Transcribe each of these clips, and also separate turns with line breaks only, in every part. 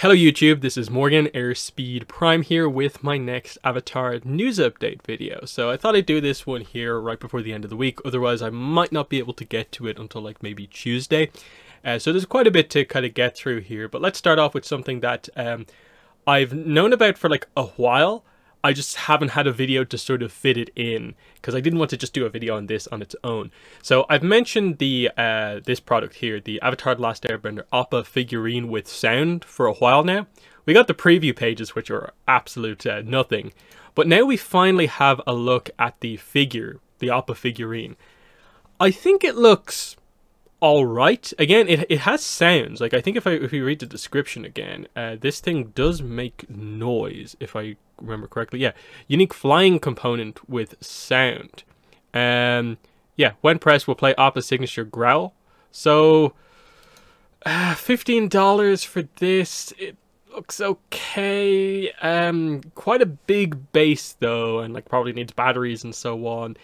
Hello YouTube, this is Morgan Airspeed Prime here with my next Avatar news update video. So I thought I'd do this one here right before the end of the week, otherwise I might not be able to get to it until like maybe Tuesday. So there's quite a bit to kind of get through here, but let's start off with something that I've known about for like a while. I just haven't had a video to sort of fit it in because I didn't want to just do a video on this on its own. So I've mentioned the this product here, the Avatar: The Last Airbender ATLA figurine with sound for a while now. We got the preview pages, which are absolute nothing, but now we finally have a look at the figure, the ATLA figurine. I think it looks all right. Again, it has sounds. Like I think if you read the description again, this thing does make noise if I remember correctly. Yeah, unique flying component with sound. Yeah, when pressed will play ATLA's signature growl. So $15 for this. It looks okay. Quite a big base though, and like probably needs batteries and so on.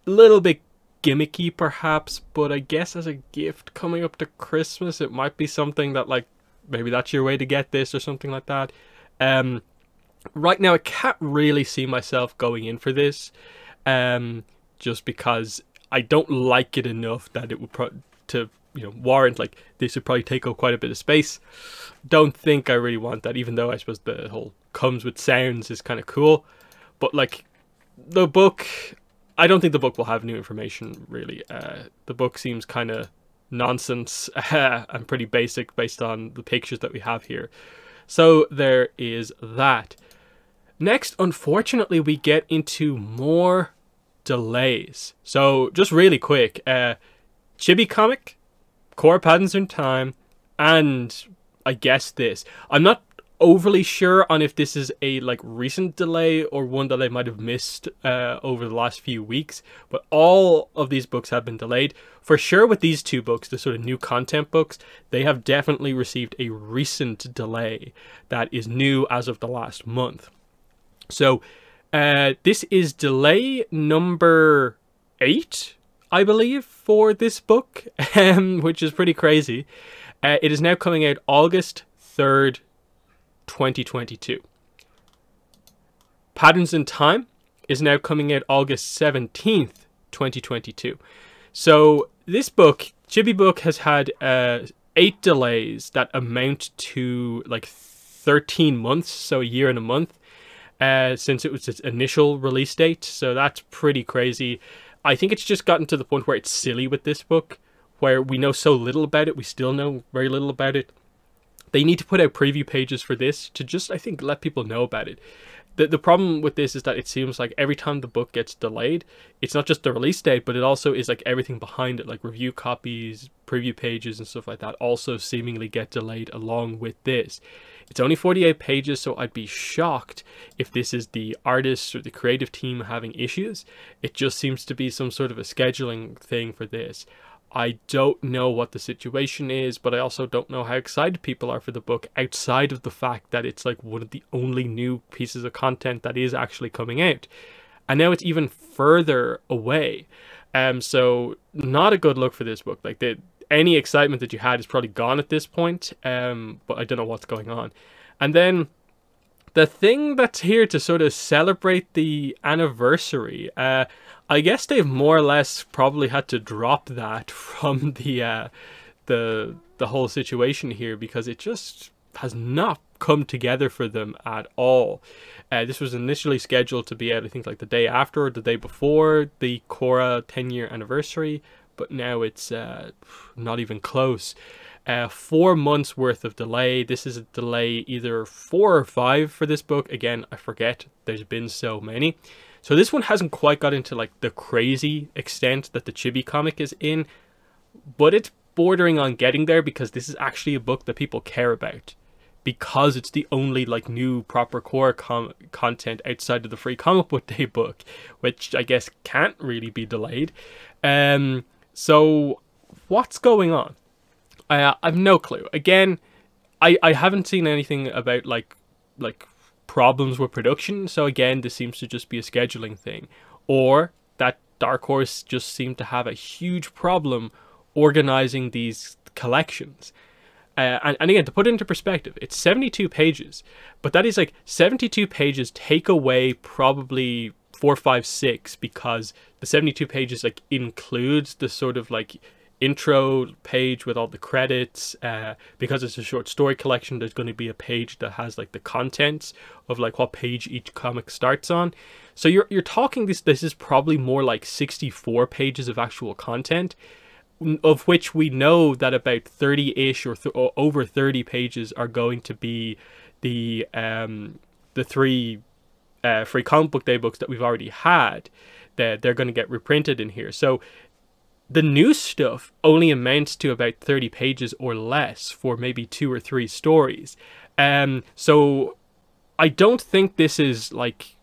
A little bit gimmicky perhaps, but I guess as a gift coming up to Christmas it might be something that like maybe that's your way to get this or something like that. Right now I can't really see myself going in for this, just because I don't like it enough that it would warrant, like, this would probably take up quite a bit of space. Don't think I really want that, even though I suppose the whole comes with sounds is kind of cool. But like the book, I don't think the book will have new information really. The book seems kind of nonsense and pretty basic based on the pictures that we have here. So there is that. Next, unfortunately, we get into more delays. So just really quick, Chibi comic, Korra Patterns in Time, and I guess this. I'm not overly sure on if this is a like recent delay or one that I might have missed over the last few weeks, but all of these books have been delayed. For sure with these two books, the sort of new content books, they have definitely received a recent delay that is new as of the last month. So this is delay number 8, I believe, for this book, which is pretty crazy. It is now coming out August 3rd, 2022. Patterns in Time is now coming out August 17th, 2022. So this book, Chibi book, has had 8 delays that amount to like 13 months, so a year and a month, since it was its initial release date. So that's pretty crazy. I think it's just gotten to the point where it's silly with this book, where we know so little about it. We still know very little about it. They need to put out preview pages for this to just, I think, let people know about it. The problem with this is that it seems like every time the book gets delayed, it's not just the release date, but it also is like everything behind it, like review copies, preview pages and stuff like that also seemingly get delayed along with this. It's only 48 pages, so I'd be shocked if this is the artists or the creative team having issues. It just seems to be some sort of a scheduling thing for this. I don't know what the situation is, but I also don't know how excited people are for the book outside of the fact that it's like one of the only new pieces of content that is actually coming out. And now it's even further away. So not a good look for this book. Like any excitement that you had is probably gone at this point, but I don't know what's going on. And then the thing that's here to sort of celebrate the anniversary, I guess they've more or less probably had to drop that from the whole situation here, because it just has not come together for them at all. This was initially scheduled to be out, I think, like the day after or the day before the Korra 10-year anniversary, but now it's not even close. 4 months worth of delay. This is a delay either 4 or 5 for this book. Again, I forget. There's been so many. So this one hasn't quite got into like the crazy extent that the Chibi comic is in, but it's bordering on getting there, because this is actually a book that people care about, because it's the only like new proper core content outside of the Free Comic Book Day book, which I guess can't really be delayed. So what's going on? I've no clue. Again, I haven't seen anything about like problems with production, so again, this seems to just be a scheduling thing, or that Dark Horse just seemed to have a huge problem organizing these collections. And again, to put it into perspective, it's 72 pages, but that is like 72 pages take away probably 4, 5, 6, because the 72 pages like includes the sort of like intro page with all the credits. Because it's a short story collection, there's going to be a page that has like the contents of like what page each comic starts on. So you're talking this is probably more like 64 pages of actual content, of which we know that about 30-ish or over 30 pages are going to be the 3 free comic book day books that we've already had, that they're going to get reprinted in here. So the new stuff only amounts to about 30 pages or less for maybe 2 or 3 stories. So I don't think this is like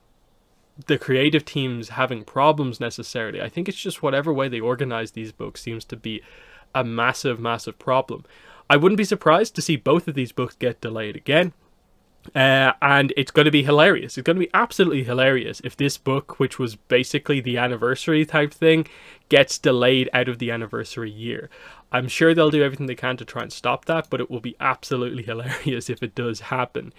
the creative teams having problems necessarily. I think it's just whatever way they organize these books seems to be a massive, massive problem. I wouldn't be surprised to see both of these books get delayed again. And it's going to be hilarious. It's going to be absolutely hilarious if this book, which was basically the anniversary type thing, gets delayed out of the anniversary year. I'm sure they'll do everything they can to try and stop that, but it will be absolutely hilarious if it does happen.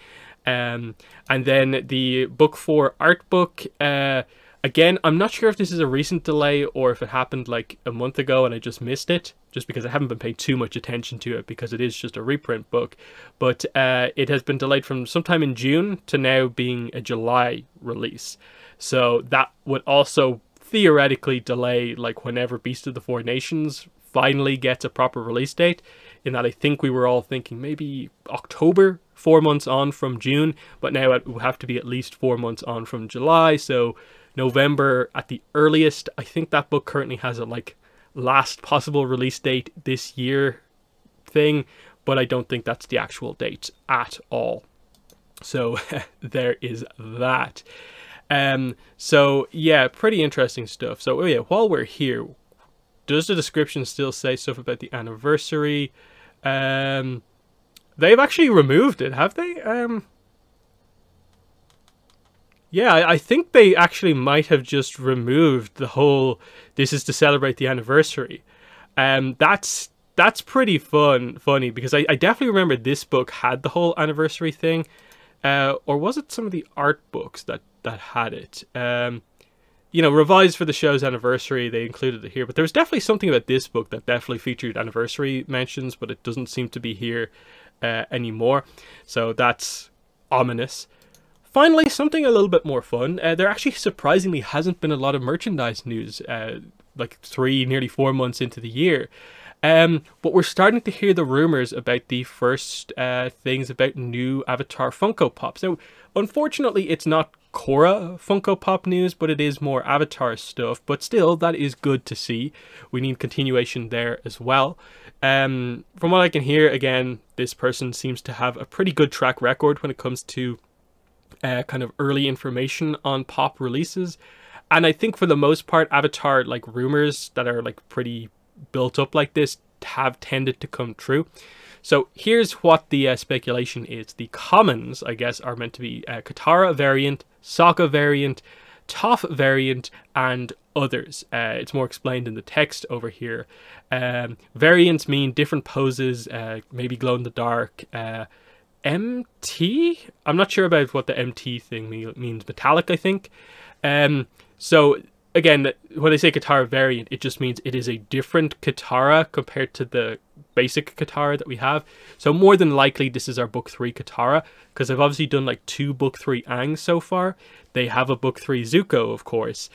And then the book 4 art book, again, I'm not sure if this is a recent delay or if it happened like a month ago and I just missed it, just because I haven't been paying too much attention to it because it is just a reprint book. But it has been delayed from sometime in June to now being a July release. So that would also theoretically delay like whenever Beast of the Four Nations finally gets a proper release date, in that I think we were all thinking maybe October, 4 months on from June, but now it will have to be at least 4 months on from July, so November at the earliest. I think that book currently has a like last possible release date this year thing, but I don't think that's the actual date at all. So there is that. So yeah, pretty interesting stuff. So yeah, while we're here, does the description still say stuff about the anniversary? They've actually removed it, have they? Yeah, I think they actually might have just removed the whole "this is to celebrate the anniversary." That's pretty funny, because I definitely remember this book had the whole anniversary thing. Or was it some of the art books that had it? You know, revised for the show's anniversary, they included it here. But there was definitely something about this book that definitely featured anniversary mentions, but it doesn't seem to be here anymore. So that's ominous. Finally, something a little bit more fun. There actually surprisingly hasn't been a lot of merchandise news like nearly 4 months into the year. But we're starting to hear the rumors about the first things about new Avatar Funko Pops. Now, unfortunately, it's not Korra Funko Pop news, but it is more Avatar stuff. But still, that is good to see. We need continuation there as well. From what I can hear, again, this person seems to have a pretty good track record when it comes to kind of early information on pop releases. And I think for the most part, Avatar like rumors that are like pretty built up like this have tended to come true. So here's what the speculation is. The commons, I guess, are meant to be Katara variant, Sokka variant, Toph variant, and others. It's more explained in the text over here. Variants mean different poses, maybe glow in the dark. MT? I'm not sure about what the MT thing means. Metallic, I think. So again, when they say Katara variant, it just means it is a different Katara compared to the basic Katara that we have. So more than likely, this is our book 3 Katara, because I've obviously done like 2 book 3 Aangs so far. They have a book 3 Zuko, of course.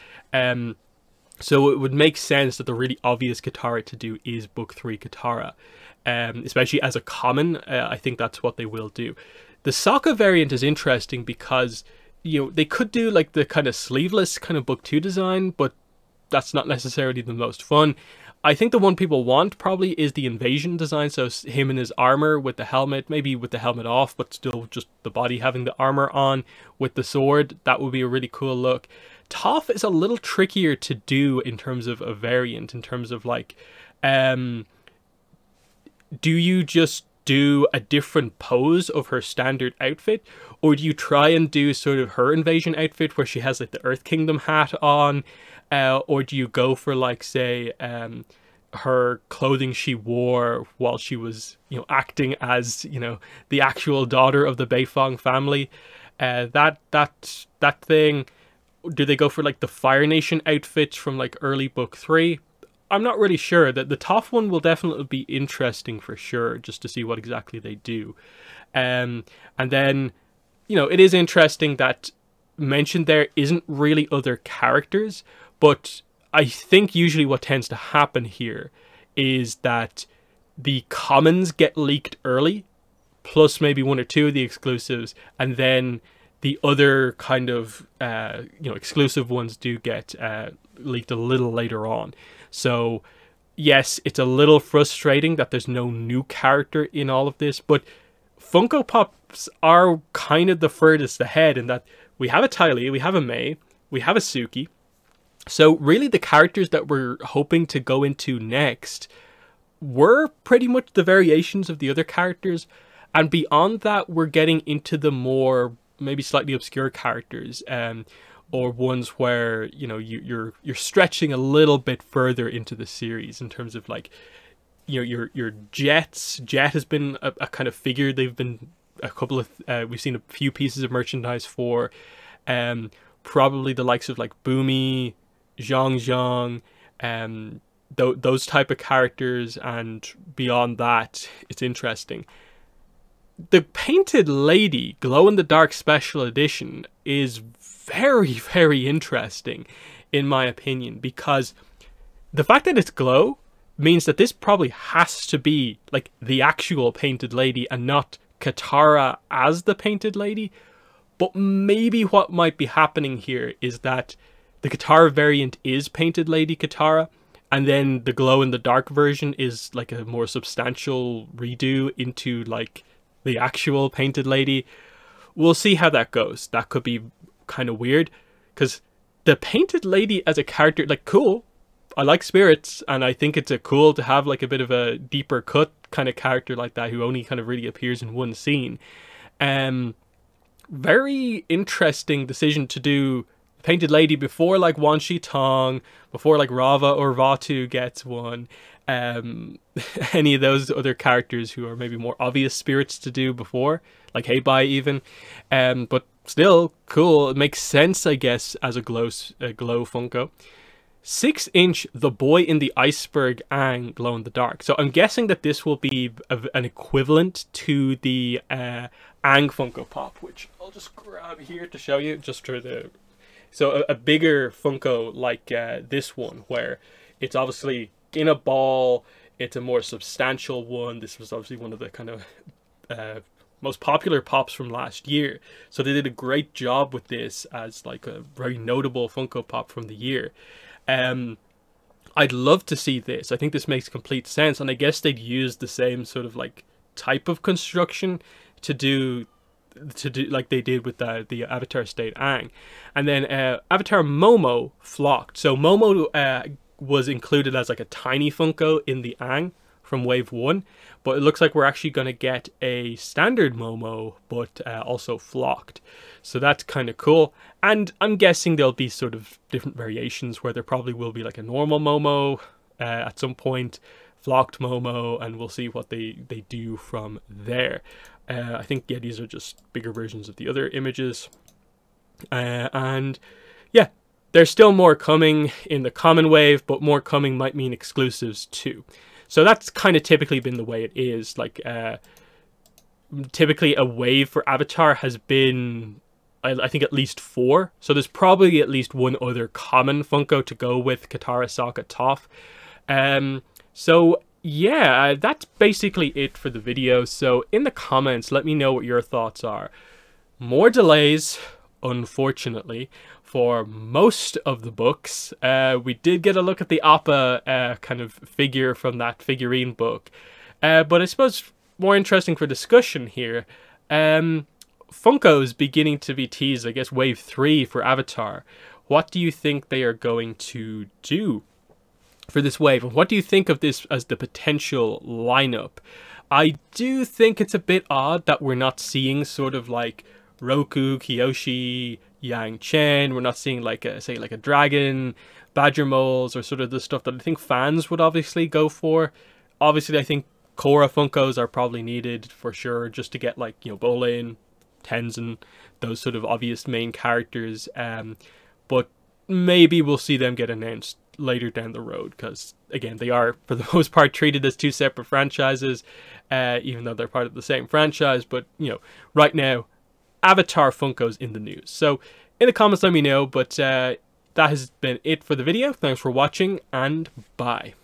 So it would make sense that the really obvious Katara to do is book 3 Katara. Especially as a common, I think that's what they will do. The Sokka variant is interesting because, you know, they could do like the kind of sleeveless kind of book 2 design, but that's not necessarily the most fun. I think the one people want probably is the invasion design, so him in his armor with the helmet, maybe with the helmet off, but still just the body having the armor on with the sword. That would be a really cool look. Toph is a little trickier to do in terms of a variant, in terms of like, do you just do a different pose of her standard outfit, or do you try and do sort of her invasion outfit where she has like the Earth Kingdom hat on, or do you go for like, say, her clothing she wore while she was, you know, acting as, you know, the actual daughter of the Beifong family. That thing. Do they go for like the Fire Nation outfits from like early book 3? I'm not really sure. That the top one will definitely be interesting for sure, just to see what exactly they do. And then, you know, it is interesting that mentioned there isn't really other characters, but I think usually what tends to happen here is that the commons get leaked early, plus maybe one or two of the exclusives, and then the other kind of you know, exclusive ones do get leaked a little later on. So yes, it's a little frustrating that there's no new character in all of this, but Funko Pops are kind of the furthest ahead in that we have a Tylee, we have a May, we have a Suki. So really the characters that we're hoping to go into next were pretty much the variations of the other characters. And beyond that, we're getting into the more maybe slightly obscure characters, or ones where, you know, you're stretching a little bit further into the series in terms of like, you know, your Jets. Jet has been a kind of figure. They've been a couple of we've seen a few pieces of merchandise for, probably the likes of like Boomy, Zhang, those type of characters. And beyond that, it's interesting. The Painted Lady glow-in-the-dark special edition is very, very interesting in my opinion, because the fact that it's glow means that this probably has to be like the actual Painted Lady and not Katara as the Painted Lady. But maybe what might be happening here is that the Katara variant is Painted Lady Katara, and then the glow-in-the-dark version is like a more substantial redo into like the actual Painted Lady. We'll see how that goes. That could be kind of weird, because the Painted Lady as a character, like, cool. I like spirits, and I think it's a cool to have like a bit of a deeper cut kind of character like that, who only kind of really appears in one scene. Very interesting decision to do Painted Lady before like Wan Shi Tong, before like Rava or Vatu gets one. Any of those other characters who are maybe more obvious spirits to do before, like Hey Bai even. But still cool. It makes sense, I guess, as a glow Funko. 6-inch The Boy in the Iceberg Aang glow in the dark. So I'm guessing that this will be an equivalent to the Aang Funko Pop, which I'll just grab here to show you, just for the. So a bigger Funko like this one, where it's obviously in a ball. It's a more substantial one. This was obviously one of the kind of most popular pops from last year. So they did a great job with this as like a very notable Funko Pop from the year. I'd love to see this. I think this makes complete sense, and I guess they'd use the same sort of like type of construction to do like they did with the Avatar State Aang. And then Avatar Momo flocked. So Momo was included as like a tiny Funko in the Aang from Wave 1, but it looks like we're actually going to get a standard Momo, but also flocked. So that's kind of cool. And I'm guessing there'll be sort of different variations where there probably will be like a normal Momo at some point, flocked Momo, and we'll see what they do from there. I think, yeah, these are just bigger versions of the other images. And yeah, there's still more coming in the common wave, but more coming might mean exclusives too. So that's kind of typically been the way it is. Like, typically a wave for Avatar has been, I think, at least 4. So there's probably at least one other common Funko to go with Katara, Sokka, Toph. So yeah, that's basically it for the video. So in the comments, let me know what your thoughts are. More delays, unfortunately, for most of the books. We did get a look at the Appa kind of figure from that figurine book. But I suppose more interesting for discussion here, Funko's beginning to be teased, I guess, Wave 3 for Avatar. What do you think they are going to do for this wave? And what do you think of this as the potential lineup? I do think it's a bit odd that we're not seeing sort of like Roku, Kyoshi, Yang Chen. We're not seeing like a, say, like a dragon, badger moles, or sort of the stuff that I think fans would obviously go for. Obviously, I think Korra Funkos are probably needed for sure, just to get like, you know, Bolin, Tenzin, those sort of obvious main characters. But maybe we'll see them get announced later down the road, because again, they are for the most part treated as two separate franchises, even though they're part of the same franchise. But you know, right now, Avatar Funko's in the news. So in the comments, let me know. But that has been it for the video. Thanks for watching, and bye.